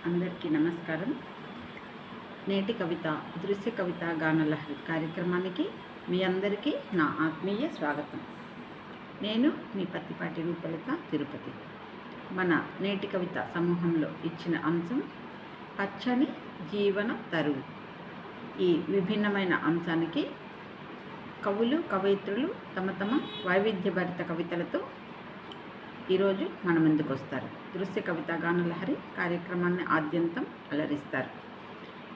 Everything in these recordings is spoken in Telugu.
అందరికీ నమస్కారం. నేటి కవిత దృశ్య కవిత గానలహరి కార్యక్రమానికి మీ అందరికీ నా ఆత్మీయ స్వాగతం. నేను మీ పత్తిపాటి రూపలత తిరుపతి. మన నేటి కవిత సమూహంలో ఇచ్చిన అంశం పచ్చని జీవన తరువు. ఈ విభిన్నమైన అంశానికి కవులు కవయిత్రులు తమ తమ వైవిధ్యభరిత కవితలతో ఈరోజు మన ముందుకు వస్తారు. దృశ్య కవిత గానలహరి కార్యక్రమాన్ని ఆద్యంతం అలరిస్తారు.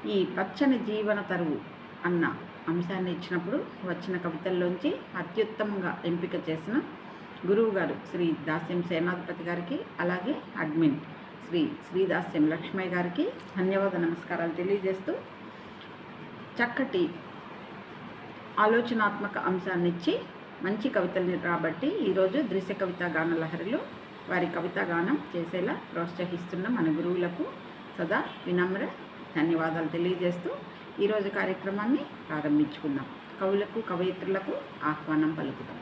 ఈ పచ్చని జీవన తరువు అన్న అంశాన్ని ఇచ్చినప్పుడు వచ్చిన కవితల్లోంచి అత్యుత్తమంగా ఎంపిక చేసిన గురువు గారు శ్రీ దాస్యం సేనాధిపతి గారికి, అలాగే అడ్మిన్ శ్రీ దాస్యం లక్ష్మయ్య గారికి ధన్యవాద నమస్కారాలు తెలియజేస్తూ చక్కటి ఆలోచనాత్మక అంశాన్ని ఇచ్చి మంచి కవితల్ని రాబట్టి ఈరోజు దృశ్య కవిత గానలహరిలో వారి కవితా గానం చేసేలా ప్రోత్సహిస్తున్న మన గురువులకు సదా వినమ్ర ధన్యవాదాలు తెలియజేస్తూ ఈరోజు కార్యక్రమాన్ని ప్రారంభించుకుందాం. కవులకు కవయిత్రులకు ఆహ్వానం పలుకుదాం.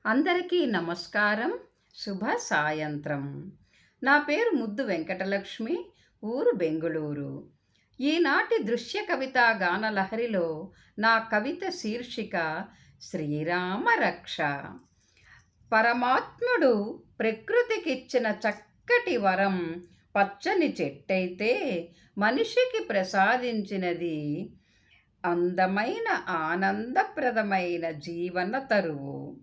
అందరికీ నమస్కారం, శుభ సాయంత్రం. నా పేరు ముద్దు వెంకటలక్ష్మి, ఊరు బెంగుళూరు. ఈనాటి దృశ్య కవితా గానలహరిలో నా కవిత శీర్షిక శ్రీరామ రక్ష. పరమాత్ముడు ప్రకృతికిచ్చిన చక్కటి వరం పచ్చని చెట్టయితే మనిషికి ప్రసాదించినది అందమైన ఆనందప్రదమైన జీవన తరువు.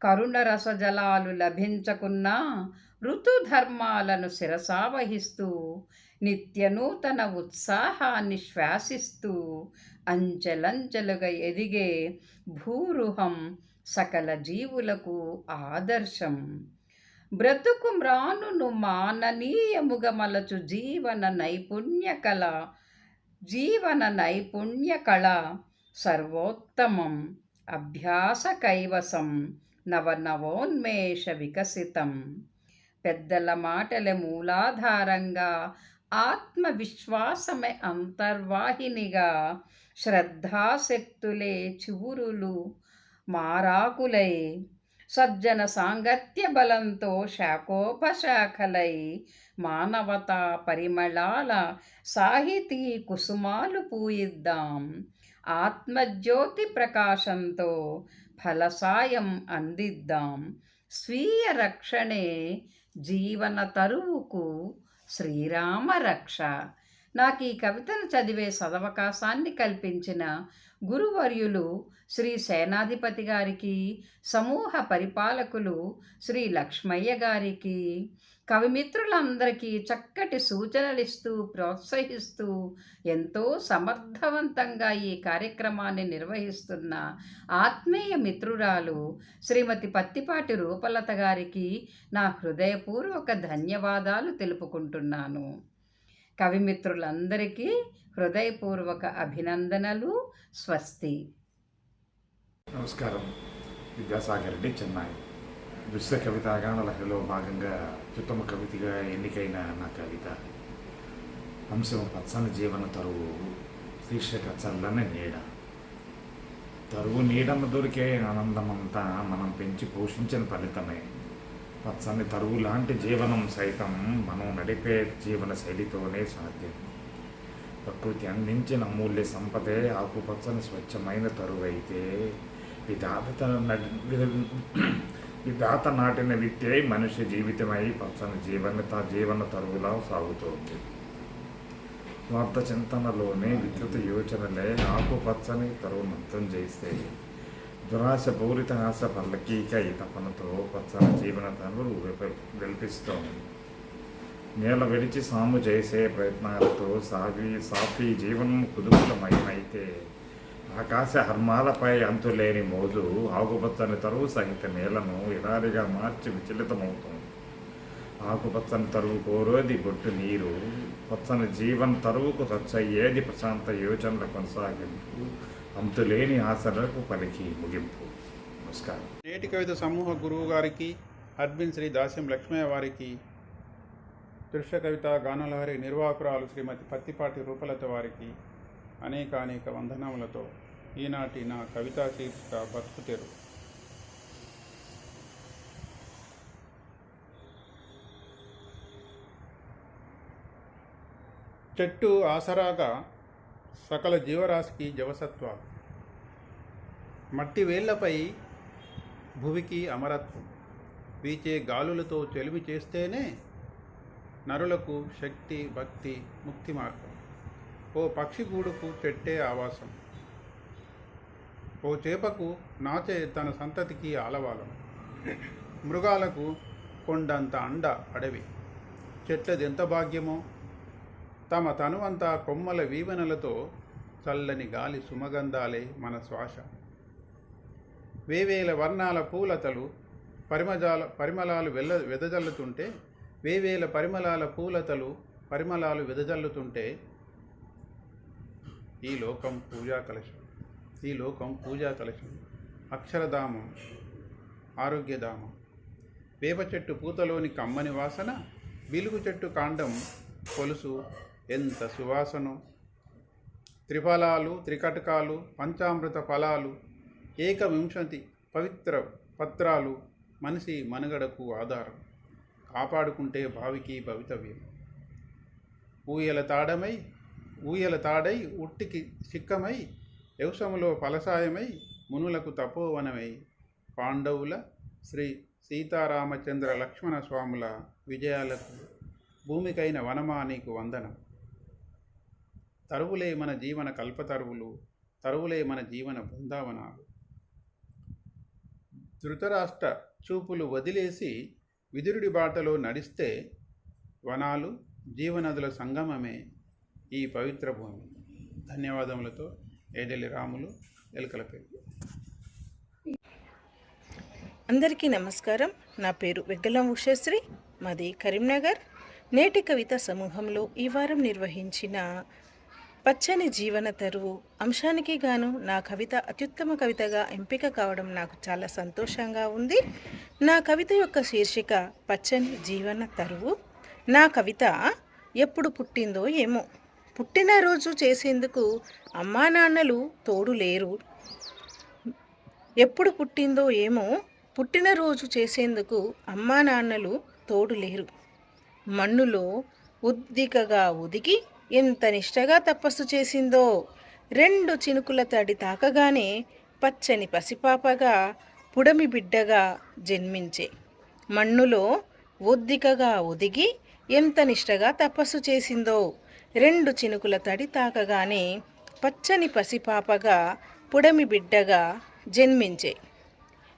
కరుణ రసజలాలు లభించకున్నా ఋతుధర్మాలను శిరసావహిస్తూ నిత్యనూతన ఉత్సాహాన్ని శ్వాసిస్తూ అంచెలంచెలుగా ఎదిగే భూరుహం సకల జీవులకు ఆదర్శం. బ్రతుకు మ్రానును మాననీయముగా మలచు జీవన నైపుణ్య కళ సర్వోత్తమం. అభ్యాస కైవసం నవనవోన్మేష వికసితం. పెద్దల మాటల మూలాధారంగా ఆత్మవిశ్వాసమే అంతర్వాహినిగా శ్రద్ధాశక్తులే చివురులు మారాకులై సజ్జన సాంగత్య బలంతో శాఖోపశాఖలై మానవతా పరిమళాల సాహితీ కుసుమాలు పూయిద్దాం. ఆత్మజ్యోతి ప్రకాశంతో ఫలసాయం అందిద్దాం. స్వీయ రక్షణే జీవన తరువుకు శ్రీరామ రక్ష. నాకు ఈ కవితను చదివే సదవకాశాన్ని కల్పించిన గురువర్యులు శ్రీ సేనాధిపతి గారికి, సమూహ పరిపాలకులు శ్రీ లక్ష్మయ్య గారికి, కవిమిత్రులందరికీ చక్కటి సూచనలిస్తూ ప్రోత్సహిస్తూ ఎంతో సమర్థవంతంగా ఈ కార్యక్రమాన్ని నిర్వహిస్తున్న ఆత్మీయ మిత్రురాలు శ్రీమతి పత్తిపాటి రూపలత గారికి నా హృదయపూర్వక ధన్యవాదాలు తెలుపుకుంటున్నాను. కవిమిత్రులందరికీ హృదయపూర్వక అభినందనలు. స్వస్తి. నమస్కారం. విద్యాసాగర్ రెడ్డి, చెన్నై. దృశ్య కవితా గానలహరిలో భాగంగా అత్యుత్తమ కవితగా ఎన్నికైన నా కవిత అంశం పచ్చని జీవన తరువు. శీర్షిక చల్లని నీడ. తరువు నీడను దొరికే ఆనందమంతా మనం పెంచి పోషించిన ఫలితమే. పచ్చని తరువు లాంటి జీవనం సైతం మనం నడిపే జీవన శైలితోనే సాధ్యం. ప్రకృతి అందించిన అమూల్య సంపదే ఆకుపచ్చని స్వచ్ఛమైన తరువైతే విధాత నాటిన విత్తే మనిషి జీవితమై పచ్చని జీవన తరువులా సాగుతోంది. స్వార్థ చింతనలోనే వికృత యోచనలే ఆకుపచ్చని తరువు మొత్తం చేస్తే దురాశ పూరిత ఆశ పల్లకీక ఈ తపనతో పచ్చని జీవన తరువు వెల్పిస్తోంది. నేల విడిచి సాము చేసే ప్రయత్నాలతో సాఫీ జీవనం కుదుపులమైతే ఆకాశ హర్మాలపై అంతులేని మోజు ఆకుపచ్చని తరువు సహిత నేలను ఎడారిగా మార్చి విచలితమవుతుంది. ఆకుపచ్చని తరువు కోరోది బొట్టు నీరు. పచ్చని జీవన తరువుకు తచ్చయ్యేది ప్రశాంత యోచనల కొనసాగింపు, అంతులేని ఆశలకు పలికి ముగింపు. నమస్కారం. నేటి కవిత సమూహ గురువు గారికి, అడ్మిన్ శ్రీ దాస్యం లక్ష్మయ్య వారికి, దృశ్య కవిత గానలహరి నిర్వాహకురాలు శ్రీమతి పత్తిపాటి రూపలత వారికి అనేక వందనములతో ఈనాటి నా కవితా శీర్షిక బతుకు తెరువు. చెట్టు ఆసరాగా సకల జీవరాశికి జవసత్వాలు. మట్టి వేళ్లపై భువికి అమరత్వం. వీచే గాలులతో చెలిమి చేస్తేనే నరులకు శక్తి, భక్తి, ముక్తి మార్గం. ఓ పక్షి గూడుకు చెట్టే ఆవాసం. ఓ చేపకు నాచే తన సంతతికి ఆలవాలం. మృగాలకు కొండంత అండ అడవి. చెట్లదెంత భాగ్యమో. తమ తనువంతా కొమ్మల వీవనలతో చల్లని గాలి సుమగంధాలే మన శ్వాస. వేవేల వర్ణాల పూలతలు పరిమళాలు వెదజల్లుతుంటే, వేవేల పరిమళాలు వెదజల్లుతుంటే ఈ లోకం పూజా కలశం. అక్షరధామం, ఆరోగ్యధామం. వేప చెట్టు పూతలోని కమ్మని వాసన, బిలుగు చెట్టు కాండం పొలుసు ఎంత సువాసనో. త్రిఫలాలు, త్రికటకాలు, పంచామృత ఫలాలు, 21 పవిత్ర పత్రాలు మనిషి మనుగడకు ఆధారం. కాపాడుకుంటే భావికి భవితవ్యం. ఊయల తాడై ఉట్టికి సిక్కమై, యవసములో ఫలసాయమై, మునులకు తపోవనమై, పాండవుల శ్రీ సీతారామచంద్ర లక్ష్మణ స్వాముల విజయాలకు భూమికైన వనమా నీకు వందనం. తరువులే మన జీవన కల్పతరువులు, తరువులే మన జీవన బృందావనాలు. ధృతరాష్ట్ర చూపులు వదిలేసి విదురుడి బాటలో నడిస్తే వనాలు, జీవనదుల సంగమమే ఈ పవిత్ర భూమి. ధన్యవాదములతో ఏడెల్లి రాములు, ఎలకలపల్లి. అందరికీ నమస్కారం. నా పేరు వెగ్గలం ఉషశ్రీ, మాది కరీంనగర్. నేటి కవిత సమూహంలో ఈ వారం నిర్వహించిన పచ్చని జీవన తరువు అంశానికి గాను నా కవిత అత్యుత్తమ కవితగా ఎంపిక కావడం నాకు చాలా సంతోషంగా ఉంది. నా కవిత యొక్క శీర్షిక పచ్చని జీవన తరువు. నా కవిత ఎప్పుడు పుట్టిందో ఏమో. పుట్టినరోజు చేసేందుకు అమ్మా నాన్నలు తోడు లేరు. ఎప్పుడు పుట్టిందో ఏమో. పుట్టినరోజు చేసేందుకు అమ్మా నాన్నలు తోడు లేరు. మన్నులో ఉద్దికగా ఒదిగి ఎంత నిష్టగా తపస్సు చేసిందో. 2 చినుకుల తడి తాకగానే పచ్చని పసిపాపగా, పుడమి బిడ్డగా జన్మించే. మన్నులో ఒద్దికగా ఒదిగి ఎంత నిష్టగా తపస్సు చేసిందో. 2 చినుకుల తడి తాకగానే పచ్చని పసిపాపగా, పుడమి బిడ్డగా జన్మించే.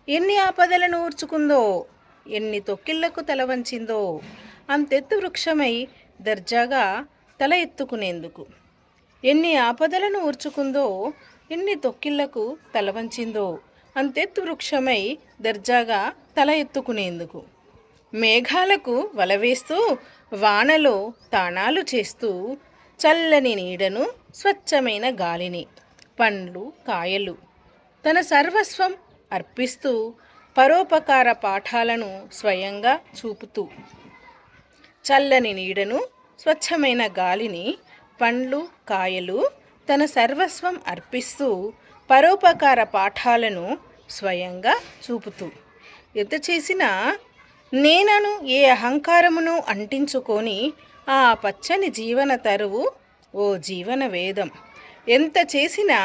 ఎన్ని ఆపదలను ఊర్చుకుందో, ఎన్ని తొక్కిళ్లకు తల వంచిందో. అంతెత్తు వృక్షమై దర్జాగా తల ఎత్తుకునేందుకు. ఎన్ని ఆపదలను ఊర్చుకుందో, ఎన్ని తొక్కిళ్లకు తల వంచిందో. అంతెత్తు వృక్షమై దర్జాగా తల ఎత్తుకునేందుకు. మేఘాలకు వలవేస్తూ, వానలో తానాలు చేస్తూ, చల్లని నీడను, స్వచ్ఛమైన గాలిని, పండ్లు కాయలు తన సర్వస్వం అర్పిస్తూ, పరోపకార పాఠాలను స్వయంగా చూపుతూ. చల్లని నీడను, స్వచ్ఛమైన గాలిని, పండ్లు కాయలు తన సర్వస్వం అర్పిస్తూ, పరోపకార పాఠాలను స్వయంగా చూపుతూ. ఎంత చేసినా నేనను ఏ అహంకారమును అంటించుకొని ఆ పచ్చని జీవన తరువు ఓ జీవన వేదం. ఎంత చేసినా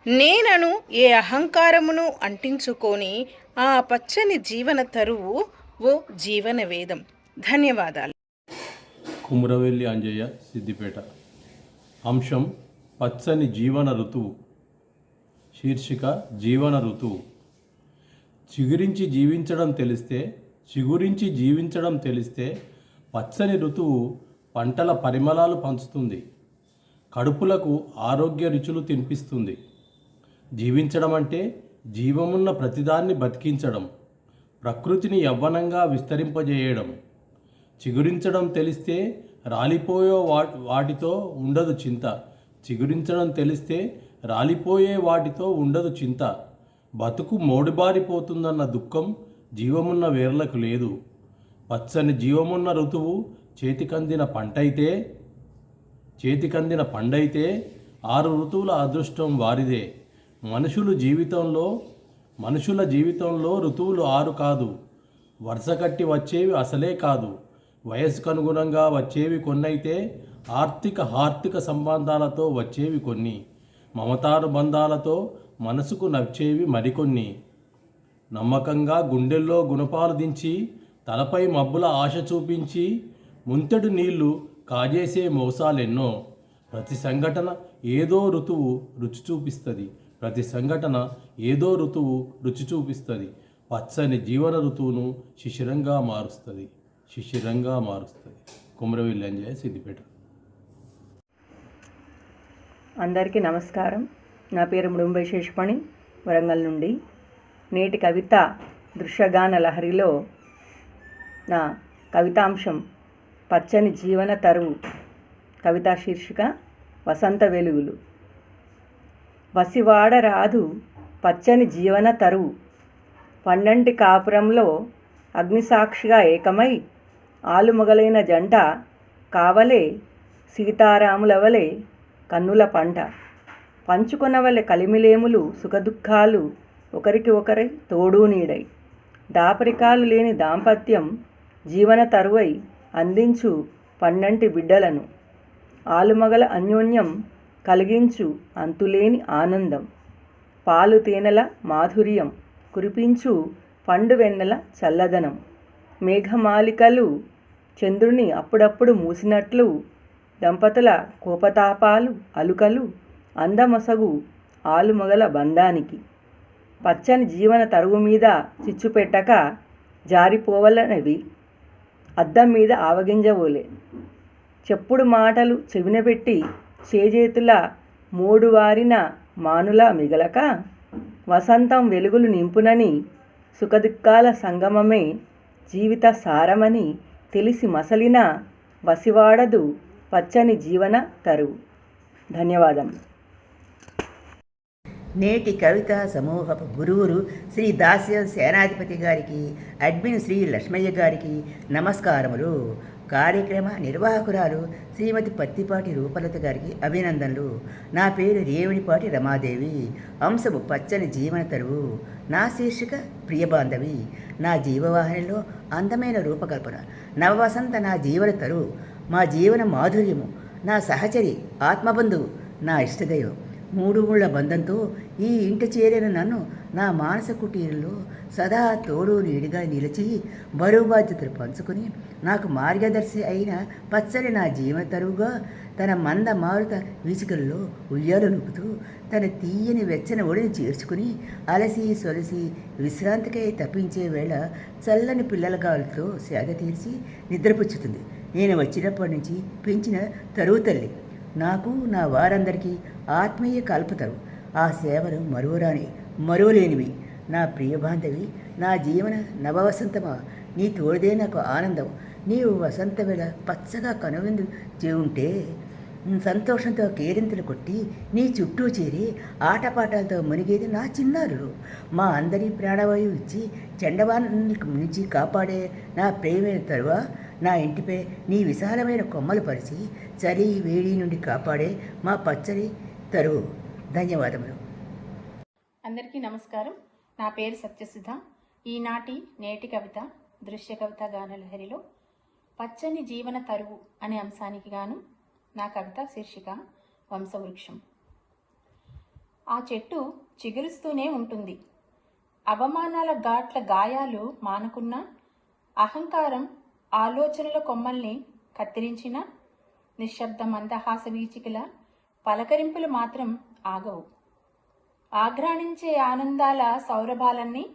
నేనను ఏ అహంకారమును అంటించుకొని ఆ పచ్చని జీవన తరువు ఓ జీవన వేదం. ధన్యవాదాలు. కుమ్రవెల్లి అంజయ్య, సిద్దిపేట. అంశం పచ్చని జీవన ఋతువు. శీర్షిక జీవన ఋతువు. చిగురించి జీవించడం తెలిస్తే పచ్చని ఋతువు పంటల పరిమళాలు పంచుతుంది. కడుపులకు ఆరోగ్య రుచులు తినిపిస్తుంది. జీవించడం అంటే జీవమున్న ప్రతిదాన్ని బతికించడం, ప్రకృతిని యవ్వనంగా విస్తరింపజేయడం. చిగురించడం తెలిస్తే రాలిపోయే వాటితో ఉండదు చింత. చిగురించడం తెలిస్తే రాలిపోయే వాటితో ఉండదు చింత. బతుకు మోడిబారిపోతుందన్న దుఃఖం జీవమున్న వేర్లకు లేదు. పచ్చని జీవమున్న ఋతువు చేతికందిన పండైతే 6 ఋతువుల అదృష్టం వారిదే. మనుషుల జీవితంలో ఋతువులు 6 కాదు, వరుస కట్టి వచ్చేవి అసలే కాదు. వయసుకు అనుగుణంగా వచ్చేవి కొన్నైతే హార్దిక సంబంధాలతో వచ్చేవి కొన్ని, మమతానుబంధాలతో మనసుకు నచ్చేవి మరికొన్ని. నమ్మకంగా గుండెల్లో గుణపాలు దించి, తలపై మబ్బుల ఆశ చూపించి, ముంతెడు నీళ్లు కాజేసే మోసాలెన్నో. ప్రతి సంఘటన ఏదో ఋతువు రుచి చూపిస్తుంది. పచ్చని జీవన ఋతువును శిశిరంగా మారుస్తుంది. కుమరవెల్లి అంజయ్య, సిద్దిపేట. అందరికీ నమస్కారం. నా పేరు మృంబై శేషపణి, వరంగల్ నుండి. నేటి కవిత దృశ్యగాన లహరిలో నా కవితాంశం పచ్చని జీవన తరువు. కవితా శీర్షిక వసంత వెలుగులు. వసివాడరాదు పచ్చని జీవన తరువు, పండంటి కాపురంలో అగ్నిసాక్షిగా ఏకమై ఆలుమొగలైన జంట కావలే సీతారాములవలే కన్నుల పంట. పంచుకొనవలె కలిమిలేములు సుఖదుఖాలు, ఒకరికి ఒకరై తోడు నీడై. దాపరికాలు లేని దాంపత్యం జీవన తరువై అందించు పండంటి బిడ్డలను. ఆలుమగల అన్యోన్యం కలిగించు అంతులేని ఆనందం. పాలు తేనెల మాధుర్యం కురిపించు పండు వెన్నెల చల్లదనం. మేఘమాలికలు చంద్రుని అప్పుడప్పుడు మూసినట్లు దంపతుల కోపతాపాలు అలుకలు అందమొసగు ఆలుమొగల బంధానికి. పచ్చని జీవన తరువు మీద చిచ్చు పెట్టక జారిపోవలనవి అద్దం మీద ఆవగింజవోలే. చెప్పుడు మాటలు చెవినబెట్టి చేజేతుల మూడువారిన మానుల మిగలక, వసంతం వెలుగులు నింపునని సుఖదుఖాల సంగమమే జీవిత సారమని తెలిసి మసలిన వసివాడదు పచ్చని జీవన తరువు. ధన్యవాదం. నేటి కవితా సమూహపు గురువులు శ్రీ దాస్యం సేనాధిపతి గారికి, అడ్మిన్ శ్రీ లక్ష్మయ్య గారికి నమస్కారములు. కార్యక్రమ నిర్వాహకురాలు శ్రీమతి పత్తిపాటి రూపలత గారికి అభినందనలు. నా పేరు రేవడిపాటి రమాదేవి. అంశము పచ్చని జీవన తరువు. నా శీర్షిక ప్రియబాంధవి. నా జీవవాహినిలో అందమైన రూపకల్పన. నవవసంత నా జీవన తరువు, మా జీవన మాధుర్యము, నా సహచరి, ఆత్మబంధువు, నా ఇష్టదైవం. 3 ఊళ్ళ బంధంతో ఈ ఇంట చేరిన నన్ను నా మానస కుటీరంలో సదా తోడు నీడిగా నిలిచి బరువు బాధ్యతలు పంచుకొని నాకు మార్గదర్శి అయిన పచ్చని నా జీవన తరువుగా తన మంద మారుత వీచికల్లో ఉయ్యాలు నూపుతూ తన తీయని వెచ్చని ఒడిని చేర్చుకుని అలసి సొలసి విశ్రాంతికై తప్పించే వేళ చల్లని పిల్లల గాలుతో సేద తీర్చి నిద్రపుచ్చుతుంది. నేను వచ్చినప్పటి నుంచి పెంచిన తరువు తల్లి. నాకు నా వారందరికీ ఆత్మీయ కల్పతరు. ఆ సేవలు మరువలేనివి. నా ప్రియబాంధవి, నా జీవన నవవసంతమా, నీ తోడిదే నాకు ఆనందం. నీవు వసంత వేళ పచ్చగా కనువిందు చేఉంటే సంతోషంతో కేరింతలు కొట్టి నీ చుట్టూ చేరి ఆటపాటాలతో మునిగేది నా చిన్నారులు. మా అందరి ప్రాణవాయువు ఇచ్చి చెండవానికి మించి కాపాడే నా ప్రేమైన తరువా, నా ఇంటిపై నీ విశాలమైన కొమ్మలు పరిచి చలి వేడి నుండి కాపాడే మా పచ్చని తరువు. ధన్యవాదములు. అందరికీ నమస్కారం. నా పేరు సత్యసుధ. ఈనాటి నేటి కవిత దృశ్య కవిత గానలహరిలో పచ్చని జీవన తరువు అనే అంశానికి గాను నా కవిత శీర్షిక వంశవృక్షం. ఆ చెట్టు చిగురుస్తూనే ఉంటుంది. అవమానాల ఘాట్ల గాయాలు మానకున్న, అహంకారం ఆలోచనల కొమ్మల్ని కత్తిరించిన, నిశ్శబ్ద మందహాస వీచికల పలకరింపులు మాత్రం ఆగవు. ఆఘ్రాణించే ఆనందాల సౌరభాలన్నీ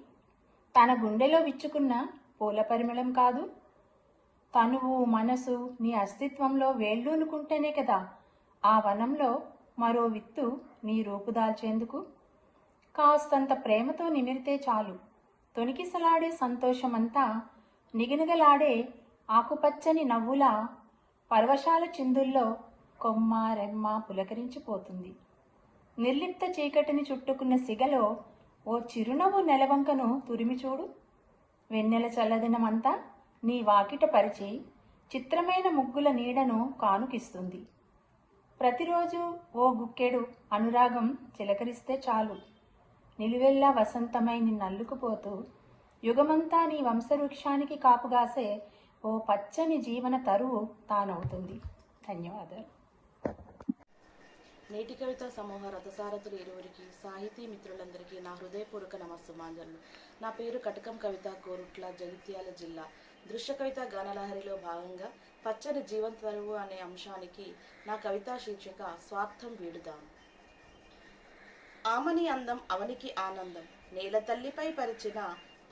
తన గుండెలో విచ్చుకున్న పూల పరిమళం కాదు. తనువు మనసు నీ అస్తిత్వంలో వేళ్ళూనుకుంటేనే కదా ఆ వనంలో మరో విత్తు నీ రూపుదాల్చేందుకు. కాస్తంత ప్రేమతో నిమిరితే చాలు, తొణికిసలాడే సంతోషమంతా నిగనిగలాడే ఆకుపచ్చని నవ్వుల పరవశాల చిందుల్లో కొమ్మ రెమ్మ పులకరించిపోతుంది. నిర్లిప్త చీకటిని చుట్టుకున్న సిగలో ఓ చిరునవ్వు నెలవంకను తురిమిచూడు. వెన్నెల చల్లదనమంతా నీ వాకిట పరిచి చిత్రమైన ముగ్గుల నీడను కానుకిస్తుంది. ప్రతిరోజు ఓ గుక్కెడు అనురాగం చిలకరిస్తే చాలు, నిలువెల్లా వసంతమై నిన్నల్లుకుపోతూ యుగమంతా నీ వంశవృక్షానికి కాపుగాసే ఓ పచ్చని జీవన తరువు తానవుతుంది. ధన్యవాదాలు. నేటి కవిత సమూహ రథసారథులు ఇరువురికి, సాహితీ మిత్రులందరికీ నా హృదయపూర్వక నమస్సుమాంజలు. నా పేరు కటకం కవిత, కోరుట్ల, జగిత్యాల జిల్లా. దృశ్య కవిత గానలహరిలో భాగంగా పచ్చని జీవన తరువు అనే అంశానికి నా కవితా శీర్షిక స్వార్థం వీడుదాం. ఆమని అందం అవనికి ఆనందం, నేల తల్లిపై పరిచిన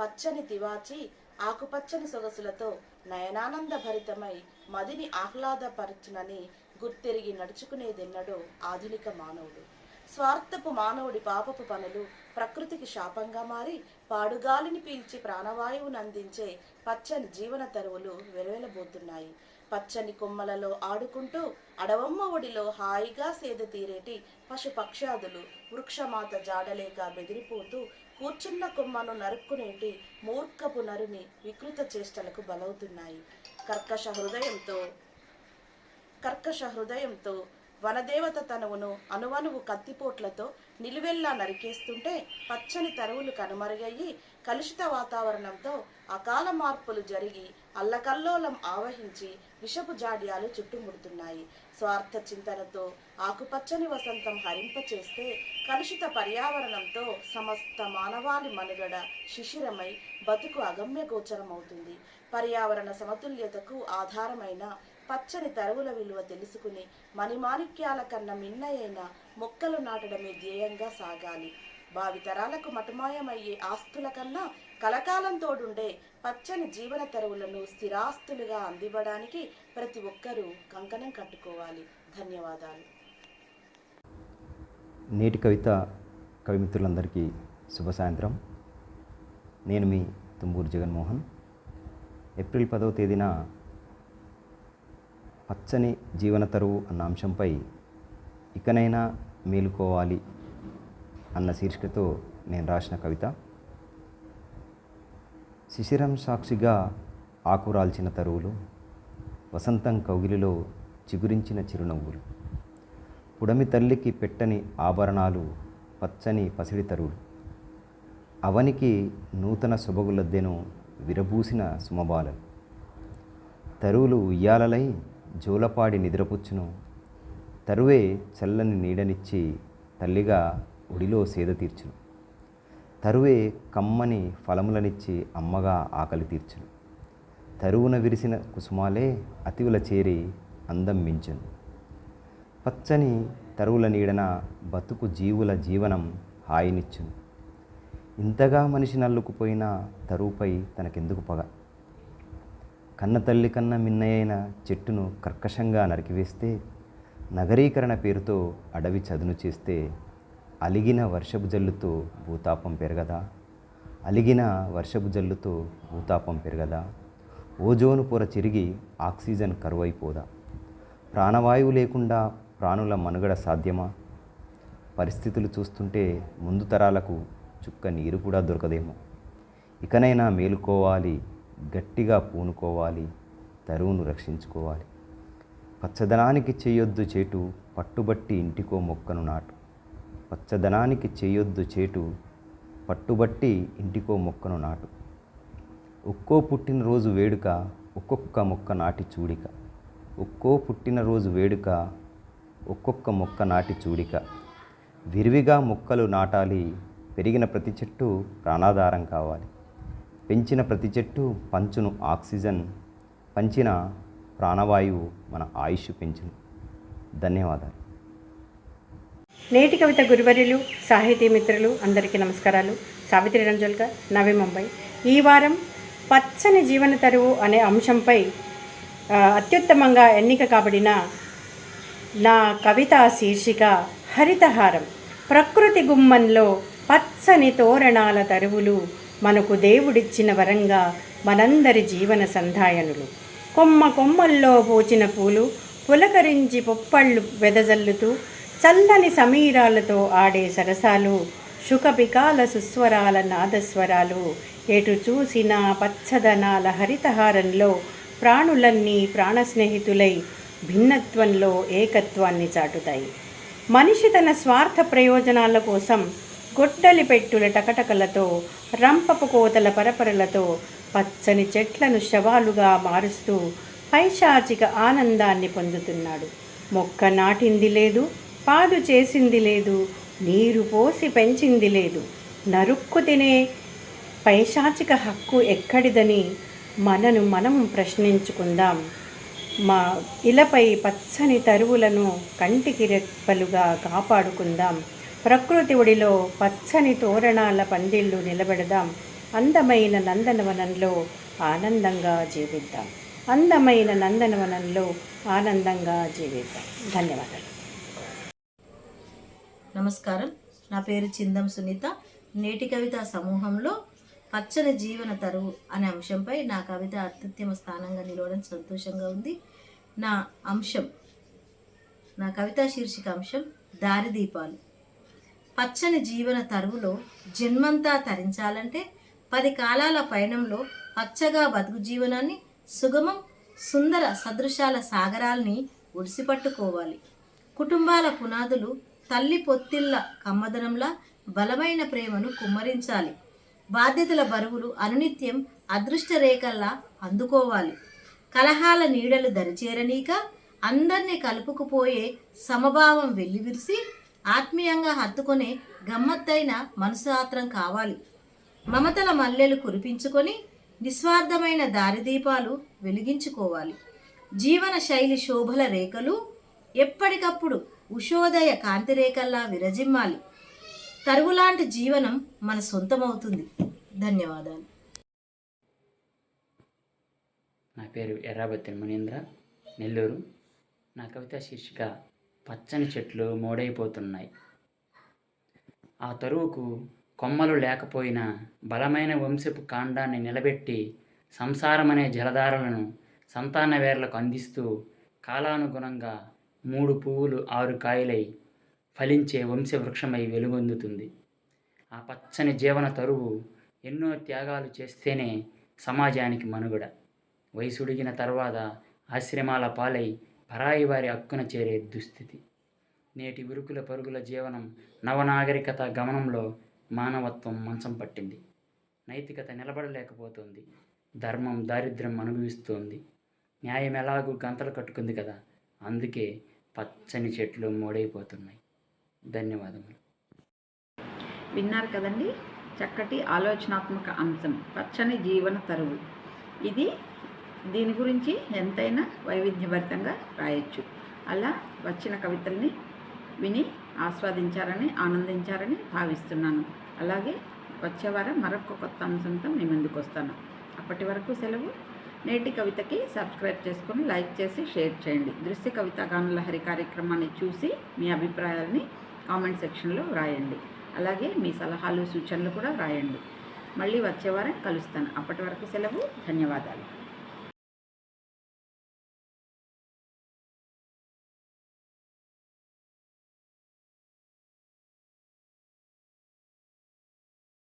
పచ్చని తివాచి ఆకుపచ్చని సొగసులతో నయనానంద భరితమై మదిని ఆహ్లాదపరచునని గుర్తెరిగి నడుచుకునేదెన్నడో ఆధునిక మానవుడు. స్వార్థపు మానవుడి పాపపు పనులు ప్రకృతికి శాపంగా మారి పాడుగాలిని పీల్చి ప్రాణవాయువును అందించే పచ్చని జీవన తరువులు వెలువెలబోతున్నాయి. పచ్చని కొమ్మలలో ఆడుకుంటూ అడవమ్మ ఒడిలో హాయిగా సేద తీరేటి పశుపక్షాదులు వృక్షమాత జాడలేక బెదిరిపోతూ కూర్చున్న కొమ్మను నరుక్కునేటి మూర్ఖపు నరుని వికృత చేష్టలకు బలవుతున్నాయి. కర్కశ హృదయంతో వనదేవత తనువును అనువనువు కత్తిపోట్లతో నిలువెల్లా నరికేస్తుంటే పచ్చని తరువులు కనుమరుగయ్యి కలుషిత వాతావరణంతో అకాల మార్పులు జరిగి అల్లకల్లోలం ఆవహించి విషపు జాడ్యాలు చుట్టుముడుతున్నాయి. స్వార్థ చింతనతో ఆకుపచ్చని వసంతం హరింపచేస్తే కలుషిత పర్యావరణంతో సమస్త మానవాళి మనుగడ శిశిరమై బతుకు అగమ్య గోచరమవుతుంది. పర్యావరణ సమతుల్యతకు ఆధారమైన పచ్చని తరువుల విలువ తెలుసుకుని మణిమాణిక్యాల కన్నా మిన్నయైన మొక్కలు నాటడమే ధ్యేయంగా సాగాలి. భావితరాలకు మటుమాయమయ్యే ఆస్తుల కన్నా కలకాలం తోడుండే పచ్చని జీవన తరువులను స్థిరాస్తులుగా అందివ్వడానికి ప్రతి ఒక్కరూ కంకణం కట్టుకోవాలి. ధన్యవాదాలు. నేటి కవిత కవిమిత్రులందరికీ శుభ సాయంత్రం. నేను మీ తుంబూరు జగన్మోహన్. ఏప్రిల్ 10వ తేదీన పచ్చని జీవన తరువు అన్న అంశంపై ఇకనైనా మేలుకోవాలి అన్న శీర్షికతో నేను రాసిన కవిత. శిశిరం సాక్షిగా ఆకురాల్చిన తరువులు, వసంతం కౌగిలిలో చిగురించిన చిరునవ్వులు, పుడమి తల్లికి పెట్టని ఆభరణాలు పచ్చని పసిడి తరువులు, అవనికి నూతన సొబగులద్దెను విరబూసిన సుమబాలలు, తరువులు ఉయ్యాలలై జోలపాడి నిద్రపుచ్చును, తరువే చల్లని నీడనిచ్చి తల్లిగా ఒడిలో సేద తీర్చును, తరువే కమ్మని ఫలములనిచ్చి అమ్మగా ఆకలి తీర్చును, తరువున విరిసిన కుసుమాలే అతివుల చేరి అందం మించును, పచ్చని తరువుల నీడన బతుకు జీవుల జీవనం హాయినిచ్చును, ఇంతగా మనిషి నల్లుకుపోయిన తరువుపై తనకెందుకు పగ, కన్నతల్లి కన్న మిన్నయైన చెట్టును కర్కశంగా నరికివేస్తే, నగరీకరణ పేరుతో అడవి చదును చేస్తే, అలిగిన వర్షపు జల్లుతో భూతాపం పెరగదా, అలిగిన వర్షపు జల్లుతో భూతాపం పెరగదా, ఓజోను పొర చిరిగి ఆక్సిజన్ కరువైపోదా, ప్రాణవాయువు లేకుండా ప్రాణుల మనుగడ సాధ్యమా, పరిస్థితులు చూస్తుంటే ముందు తరాలకు చుక్క నీరు కూడా దొరకదేమో. ఇకనైనా మేలుకోవాలి, గట్టిగా పూనుకోవాలి, తరువును రక్షించుకోవాలి. పచ్చదనానికి చేయొద్దు చేటు, పట్టుబట్టి ఇంటికో మొక్కను నాటు, పచ్చదనానికి చేయొద్దు చేటు, పట్టుబట్టి ఇంటికో మొక్కను నాటు, ఒక్కో పుట్టినరోజు వేడుక ఒక్కొక్క మొక్క నాటి చూడిక, ఒక్కో పుట్టినరోజు వేడుక ఒక్కొక్క మొక్క నాటి చూడిక, విరివిగా మొక్కలు నాటాలి, పెరిగిన ప్రతి చెట్టు ప్రాణాధారం కావాలి, పెంచిన ప్రతి చెట్టు పంచును ఆక్సిజన్, పంచిన ప్రాణవాయువు మన ఆయుష్ పెంచును. ధన్యవాదాలు. నేటి కవిత గురువర్యులు, సాహితీ మిత్రులు అందరికీ నమస్కారాలు. సావిత్రి రంజోల్కర్, నవీ ముంబై. ఈ వారం పచ్చని జీవన తరువు అనే అంశంపై అత్యుత్తమంగా ఎన్నిక కాబడిన నా కవిత శీర్షిక హరితహారం. ప్రకృతి గుమ్మంలో పచ్చని తోరణాల తరువులు మనకు దేవుడిచ్చిన వరంగా మనందరి జీవన సంధాయనులు. కొమ్మ కొమ్మల్లో పూచిన పూలు పులకరించి పొప్పళ్ళు వెదజల్లుతూ చల్లని సమీరాలతో ఆడే సరసాలు, శుకపికాల సుస్వరాల నాదస్వరాలు, ఎటు చూసినా పచ్చదనాల హరితహారంలో ప్రాణులన్నీ ప్రాణస్నేహితులై భిన్నత్వంలో ఏకత్వాన్ని చాటుతాయి. మనిషి తన స్వార్థ ప్రయోజనాల కోసం గొడ్డలి పెట్టుల టకటకలతో, రంపపు కోతల పరపరలతో పచ్చని చెట్లను శవాలుగా మారుస్తూ పైశాచిక ఆనందాన్ని పొందుతున్నాడు. మొక్క నాటింది లేదు, పాదు చేసింది లేదు, నీరు పోసి పెంచింది లేదు. నరుక్కు తినే పైశాచిక హక్కు ఎక్కడిదని మనను మనం ప్రశ్నించుకుందాం. మా ఇలపై పచ్చని తరువులను కంటికి రెప్పలుగా కాపాడుకుందాం. ప్రకృతి ఒడిలో పచ్చని తోరణాల పందిళ్ళు నిలబెడదాం. అందమైన నందనవనంలో ఆనందంగా జీవిద్దాం. అందమైన నందనవనంలో ఆనందంగా జీవిద్దాం. ధన్యవాదాలు. నమస్కారం, నా పేరు చిందం సునీత. నేటి కవిత సమూహంలో పచ్చని జీవన తరువు అనే అంశంపై నా కవిత అత్యుత్తమ స్థానంగా నిలవడం సంతోషంగా ఉంది. నా కవితా శీర్షిక అంశం దారిదీపాలు. పచ్చని జీవన తరువులో జన్మంతా తరించాలంటే 10 కాలాల పయనంలో పచ్చగా బతుకు జీవనాన్ని సుగమం సుందర సదృశాల సాగరాల్ని ఒడిసిపట్టుకోవాలి. కుటుంబాల పునాదులు తల్లి పొత్తిళ్ళ కమ్మదనంలా బలమైన ప్రేమను కుమ్మరించాలి. బాధ్యతల బరువులు అనునిత్యం అదృష్ట రేఖల్లా అందుకోవాలి. కలహాల నీడలు దరిచేరనీక అందరినీ కలుపుకుపోయే సమభావం వెల్లివిరిసి ఆత్మీయంగా హత్తుకునే గమ్మత్తైన మనసాత్రం కావాలి. మమతల మల్లెలు కురిపించుకొని నిస్వార్థమైన దారిదీపాలు వెలిగించుకోవాలి. జీవన శైలి శోభల రేఖలు ఎప్పటికప్పుడు ఉషోదయ కాంతిరేఖల్లా విరజిమ్మాలి. తరుగులాంటి జీవనం మన సొంతమవుతుంది. ధన్యవాదాలు. నా పేరు ఎర్రాబత్తి మునీంద్ర, నెల్లూరు. నా కవితా శీర్షిక పచ్చని చెట్లు మోడైపోతున్నాయి. ఆ తరువుకు కొమ్మలు లేకపోయినా బలమైన వంశపు కాండాన్ని నిలబెట్టి సంసారమనే జలధారలను సంతాన వేర్లకు అందిస్తూ కాలానుగుణంగా 3 పువ్వులు 6 కాయలై ఫలించే వంశవృక్షమై వెలుగొందుతుంది. ఆ పచ్చని జీవన తరువు ఎన్నో త్యాగాలు చేస్తేనే సమాజానికి మనుగడ. వయసుడిగిన తర్వాత ఆశ్రమాల పాలై పరాయి వారి హక్కున చేరే దుస్థితి. నేటి ఉరుకుల పరుగుల జీవనం నవనాగరికత గమనంలో మానవత్వం మంచం పట్టింది. నైతికత నిలబడలేకపోతుంది. ధర్మం దారిద్ర్యం అనుభవిస్తోంది. న్యాయం ఎలాగూ గంతలు కట్టుకుంది కదా, అందుకే పచ్చని చెట్లు మోడైపోతున్నాయి. ధన్యవాదములు. విన్నారు కదండి, చక్కటి ఆలోచనాత్మక అంశం పచ్చని జీవన తరువు. దీని గురించి ఎంతైనా వైవిధ్యభరితంగా రాయొచ్చు. అలా వచ్చిన కవితల్ని విని ఆస్వాదించారని ఆనందించారని భావిస్తున్నాను. అలాగే వచ్చే వారం మరొక కొత్త అంశంతో మీ ముందుకు వస్తాను. అప్పటి వరకు సెలవు. నేటి కవితకి సబ్స్క్రైబ్ చేసుకొని లైక్ చేసి షేర్ చేయండి. దృశ్య కవిత గానలహరి కార్యక్రమాన్ని చూసి మీ అభిప్రాయాలని కామెంట్ సెక్షన్లో రాయండి. అలాగే మీ సలహాలు సూచనలు కూడా రాయండి. మళ్ళీ వచ్చే వారం కలుస్తాను. అప్పటి వరకు సెలవు. ధన్యవాదాలు.